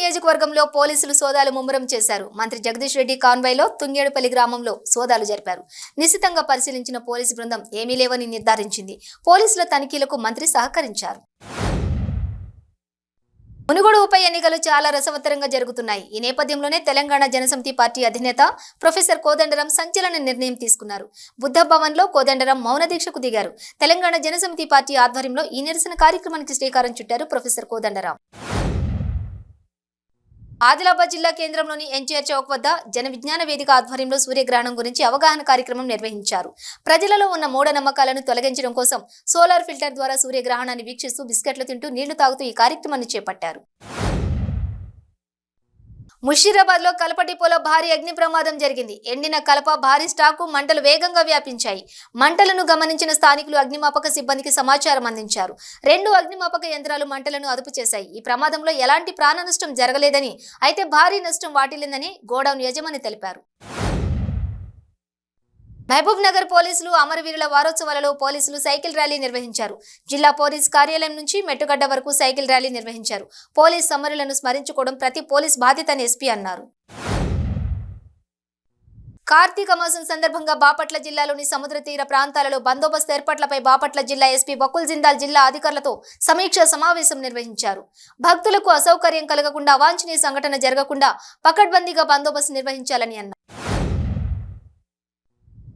నియోజకవర్గంలో పోలీసులు సోదాలు ముమ్మరం చేశారు. మంత్రి జగదీష్ రెడ్డి కాన్వాయ్లో తుంగేడుపల్లి గ్రామంలో సోదాలు జరిపారు. నిశితంగా పరిశీలించిన పోలీసు బృందం ఏమీ లేవని నిర్ధారించింది. పోలీసుల తనిఖీలకు మంత్రి సహకరించారు. మునుగోడు ఉప ఎన్నికలు చాలా రసవత్తరంగా జరుగుతున్నాయి. ఈ నేపథ్యంలోనే తెలంగాణ జనసమితి పార్టీ అధినేత ప్రొఫెసర్ కోదండరాం సంచలన నిర్ణయం తీసుకున్నారు. బుద్ధ భవన్ లో కోదండరాం మౌన దీక్షకు దిగారు. తెలంగాణ జనసమితి పార్టీ ఆధ్వర్యంలో ఈ నిరసన కార్యక్రమానికి శ్రీకారం చుట్టారు ప్రొఫెసర్ కోదండరాం. ఆదిలాబాద్ జిల్లా కేంద్రంలోని ఎన్టీఆర్ చౌక్ వద్ద జన విజ్ఞాన వేదిక ఆధ్వర్యంలో సూర్యగ్రహణం గురించి అవగాహన కార్యక్రమం నిర్వహించారు. ప్రజలలో ఉన్న మూఢనమ్మకాలను తొలగించడం కోసం సోలార్ ఫిల్టర్ ద్వారా సూర్యగ్రహణాన్ని వీక్షిస్తూ బిస్కెట్లు తింటూ నీళ్లు తాగుతూ ఈ కార్యక్రమాన్ని చేపట్టారు. ముషీరాబాద్ లో కలప డిపోలో భారీ అగ్ని ప్రమాదం జరిగింది. ఎండిన కలప, భారీ స్టాకు, మంటలు వేగంగా వ్యాపించాయి. మంటలను గమనించిన స్థానికులు అగ్నిమాపక సిబ్బందికి సమాచారం అందించారు. 2 అగ్నిమాపక యంత్రాలు మంటలను అదుపు చేశాయి. ఈ ప్రమాదంలో ఎలాంటి ప్రాణ నష్టం జరగలేదని, అయితే భారీ నష్టం వాటిల్లిందని గోడౌన్ యజమాని తెలిపారు. మహబూబ్ నగర్ పోలీసులు అమరవీరుల వారోత్సవాలలో పోలీసులు సైకిల్ ర్యాలీ నిర్వహించారు. జిల్లా పోలీస్ కార్యాలయం నుంచి మెట్టుగడ్డ వరకు సైకిల్ ర్యాలీ నిర్వహించారు. పోలీస్ సమరులను స్మరించుకోవడం ప్రతి పోలీస్ బాధ్యత అని ఎస్పీ అన్నారు. కార్తీక మాసం సందర్భంగా బాపట్ల జిల్లాలోని సముద్ర తీర ప్రాంతాలలో బందోబస్తు ఏర్పాట్లపై బాపట్ల జిల్లా ఎస్పీ బకుల్ జిందాల్ జిల్లా అధికారులతో సమీక్ష సమావేశం నిర్వహించారు. భక్తులకు అసౌకర్యం కలగకుండా, అవాంఛనీయ సంఘటన జరగకుండా పకడ్బందీగా బందోబస్తు నిర్వహించాలని అన్నారు.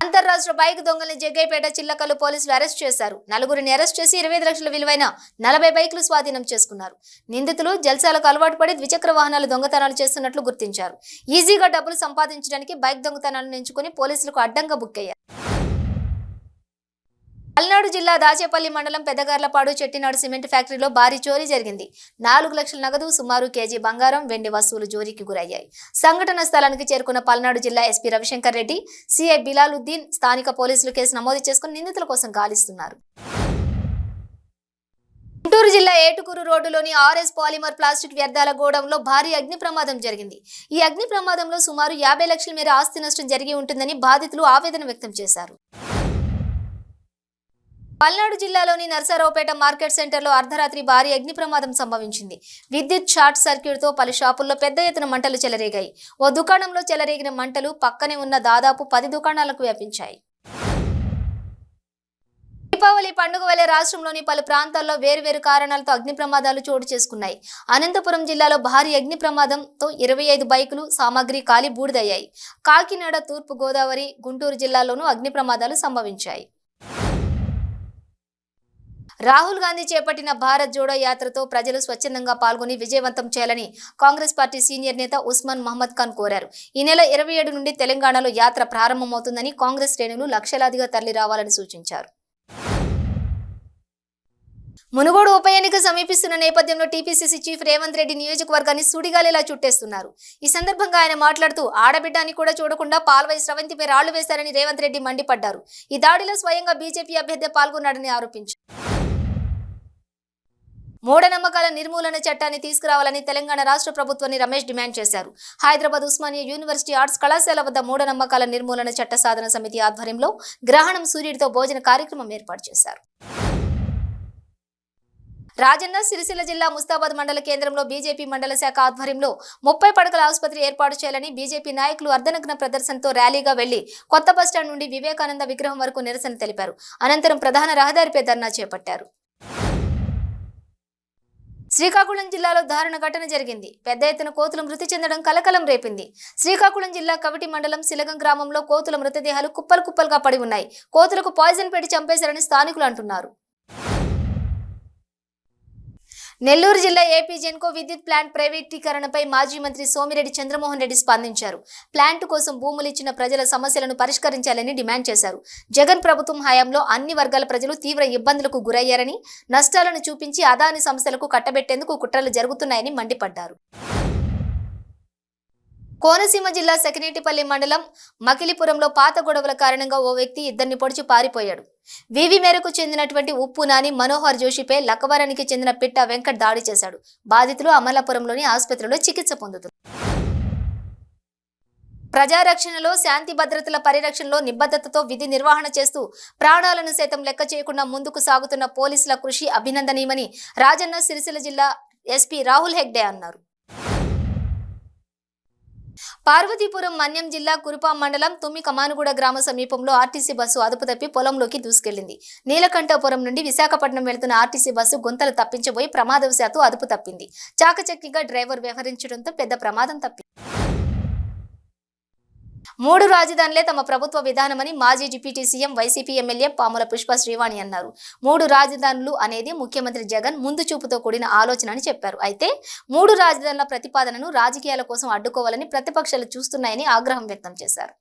అంతర్రాష్ట్ర బైక్ దొంగల్ని జగ్గైపేట చిల్లకల్లు పోలీసులు అరెస్ట్ చేశారు. 4గురిని అరెస్ట్ చేసి 25 లక్షల విలువైన 40 బైకులు స్వాధీనం చేసుకున్నారు. నిందితులు జల్సాలకు అలవాటు పడి ద్విచక్ర వాహనాలు దొంగతనాలు చేస్తున్నట్లు గుర్తించారు. ఈజీగా డబ్బులు సంపాదించడానికి బైక్ దొంగతనాలను ఎంచుకుని పోలీసులకు అడ్డంగా బుక్ అయ్యారు. పల్నాడు జిల్లా దాచేపల్లి మండలం పెద్దగార్లపాడు చెట్టినాడు సిమెంట్ ఫ్యాక్టరీలో భారీ చోరీ జరిగింది. 4 లక్షల నగదు, సుమారు కేజీ బంగారం, వెండి వస్తువులు చోరీకి గురయ్యాయి. సంఘటన స్థలానికి చేరుకున్న పల్నాడు జిల్లా ఎస్పీ రవిశంకర్ రెడ్డి, సిఐ బిలాలుద్దీన్ స్థానిక పోలీసులు కేసు నమోదు చేసుకుని నిందితుల కోసం గాలిస్తున్నారు. గుంటూరు జిల్లా ఏటుకూరు రోడ్డులోని ఆర్ఎస్ పాలిమర్ ప్లాస్టిక్ వ్యర్థాల గోడౌన్లో భారీ అగ్ని ప్రమాదం జరిగింది. ఈ అగ్ని ప్రమాదంలో సుమారు 50 లక్షల మేర ఆస్తి నష్టం జరిగి ఉంటుందని బాధితులు ఆవేదన వ్యక్తం చేశారు. పల్నాడు జిల్లాలోని నర్సారావుపేట మార్కెట్ సెంటర్లో అర్ధరాత్రి భారీ అగ్ని ప్రమాదం సంభవించింది. విద్యుత్ షార్ట్ సర్క్యూట్తో పలు షాపుల్లో పెద్ద ఎత్తున మంటలు చెలరేగాయి. ఓ దుకాణంలో చెలరేగిన మంటలు పక్కనే ఉన్న దాదాపు 10 దుకాణాలకు వ్యాపించాయి. దీపావళి పండుగ వేళ రాష్ట్రంలోని పలు ప్రాంతాల్లో వేర్వేరు కారణాలతో అగ్ని ప్రమాదాలు చోటు చేసుకున్నాయి. అనంతపురం జిల్లాలో భారీ అగ్ని ప్రమాదంతో 25 బైకులు, సామాగ్రి కాలి బూడిదయ్యాయి. కాకినాడ, తూర్పు గోదావరి, గుంటూరు జిల్లాల్లోనూ అగ్ని ప్రమాదాలు సంభవించాయి. రాహుల్ గాంధీ చేపట్టిన భారత్ జోడో యాత్రతో ప్రజలు స్వచ్ఛందంగా పాల్గొని విజయవంతం చేయాలని కాంగ్రెస్ పార్టీ సీనియర్ నేత ఉస్మాన్ మహమ్మద్ ఖాన్ కోరారు. ఈ నెల 27 నుండి తెలంగాణలో యాత్ర ప్రారంభమవుతుందని, కాంగ్రెస్ శ్రేణులు లక్షలాదిగా తరలి రావాలని సూచించారు. మునుగోడు ఉప ఎన్నిక సమీపిస్తున్న నేపథ్యంలో టీపీసీసీ చీఫ్ రేవంత్ రెడ్డి నియోజకవర్గాన్ని సుడిగాలిలా చుట్టేస్తున్నారు. ఈ సందర్భంగా ఆయన మాట్లాడుతూ ఆడబిడ్డాన్ని కూడా చూడకుండా పాల్వై స్రవంతిపై రాళ్లు వేశారని రేవంత్ రెడ్డి మండిపడ్డారు. ఈ దాడిలో స్వయంగా బీజేపీ అభ్యర్థి పాల్గొన్నాడని ఆరోపించారు. మూఢనమ్మకాల నిర్మూలన చట్టాన్ని తీసుకురావాలని తెలంగాణ రాష్ట్ర ప్రభుత్వాన్ని రమేష్ డిమాండ్ చేశారు. హైదరాబాద్ ఉస్మానియా యూనివర్సిటీ ఆర్ట్స్ కళాశాల వద్ద మూఢనమ్మకాల నిర్మూలన చట్ట సాధన సమితి ఆధ్వర్యంలో గ్రహణం సూర్యుడితో భోజన కార్యక్రమం ఏర్పాటు చేశారు. రాజన్న సిరిసిల్ల జిల్లా ముస్తాబాద్ మండల కేంద్రంలో బీజేపీ మండల శాఖ ఆధ్వర్యంలో 30 పడకల ఆసుపత్రి ఏర్పాటు చేయాలని బీజేపీ నాయకులు అర్ధనగ్న ప్రదర్శనతో ర్యాలీగా వెళ్లి కొత్త బస్టాండ్ నుండి వివేకానంద విగ్రహం వరకు నిరసన తెలిపారు. అనంతరం ప్రధాన రహదారిపై ధర్నా చేపట్టారు. శ్రీకాకుళం జిల్లాలో దారుణ ఘటన జరిగింది. పెద్ద ఎత్తున కోతులు మృతి చెందడం కలకలం రేపింది. శ్రీకాకుళం జిల్లా కవిటి మండలం సిలగం గ్రామంలో కోతుల మృతదేహాలు కుప్పలు కుప్పలుగా పడి ఉన్నాయి. కోతులకు పాయిజన్ పెట్టి చంపేశారని స్థానికులు అంటున్నారు. నెల్లూరు జిల్లా ఏపీ జెన్కో విద్యుత్ ప్లాంట్ ప్రైవేటీకరణపై మాజీ మంత్రి సోమిరెడ్డి చంద్రమోహన్ రెడ్డి స్పందించారు. ప్లాంట్ కోసం భూములు ఇచ్చిన ప్రజల సమస్యలను పరిష్కరించాలని డిమాండ్ చేశారు. జగన్ ప్రభుత్వం హయాంలో అన్ని వర్గాల ప్రజలు తీవ్ర ఇబ్బందులకు గురయ్యారని, నష్టాలను చూపించి అదాని సంస్థలకు కట్టబెట్టేందుకు కుట్రలు జరుగుతున్నాయని మండిపడ్డారు. కోనసీమ జిల్లా సెకినేటిపల్లి మండలం మకిలిపురంలో పాత గొడవల కారణంగా ఓ వ్యక్తి ఇద్దరిని పొడిచి పారిపోయాడు. వివి మేరకు చెందినటువంటి ఉప్పు నాని మనోహర్ జోషిపై లక్కవరానికి చెందిన పిట్ట వెంకట్ దాడి చేశాడు. బాధితులు అమలాపురంలోని ఆసుపత్రిలో చికిత్స పొందుతున్నారు. ప్రజారక్షణలో, శాంతి భద్రతల పరిరక్షణలో నిబద్ధతతో విధి నిర్వహణ చేస్తూ ప్రాణాలను సైతం లెక్క చేయకుండా ముందుకు సాగుతున్న పోలీసుల కృషి అభినందనీయమని రాజన్న సిరిసిల్ల జిల్లా ఎస్పీ రాహుల్ హెగ్డే అన్నారు. పార్వతీపురం మన్యం జిల్లా కురుపాం మండలం తుమ్మికమానుగూడ గ్రామ సమీపంలో ఆర్టీసీ బస్సు అదుపు తప్పి పొలంలోకి దూసుకెళ్లింది. నీలకంఠపురం నుండి విశాఖపట్నం వెళ్తున్న ఆర్టీసీ బస్సు గుంతలు తప్పించబోయి ప్రమాదవశాత్తు అదుపు తప్పింది. చాకచక్యంగా డ్రైవర్ వ్యవహరించడంతో పెద్ద ప్రమాదం తప్పింది. 3 రాజధానులే తమ ప్రభుత్వ విధానమని మాజీ deputy CM YCP MLA Pamula Pushpa Srivani అన్నారు. 3 రాజధానులు అనేది ముఖ్యమంత్రి జగన్ ముందు చూపుతో కూడిన ఆలోచన అని చెప్పారు. అయితే 3 రాజధానుల ప్రతిపాదనను రాజకీయాల కోసం అడ్డుకోవాలని ప్రతిపక్షాలు చూస్తున్నాయని ఆగ్రహం వ్యక్తం చేశారు.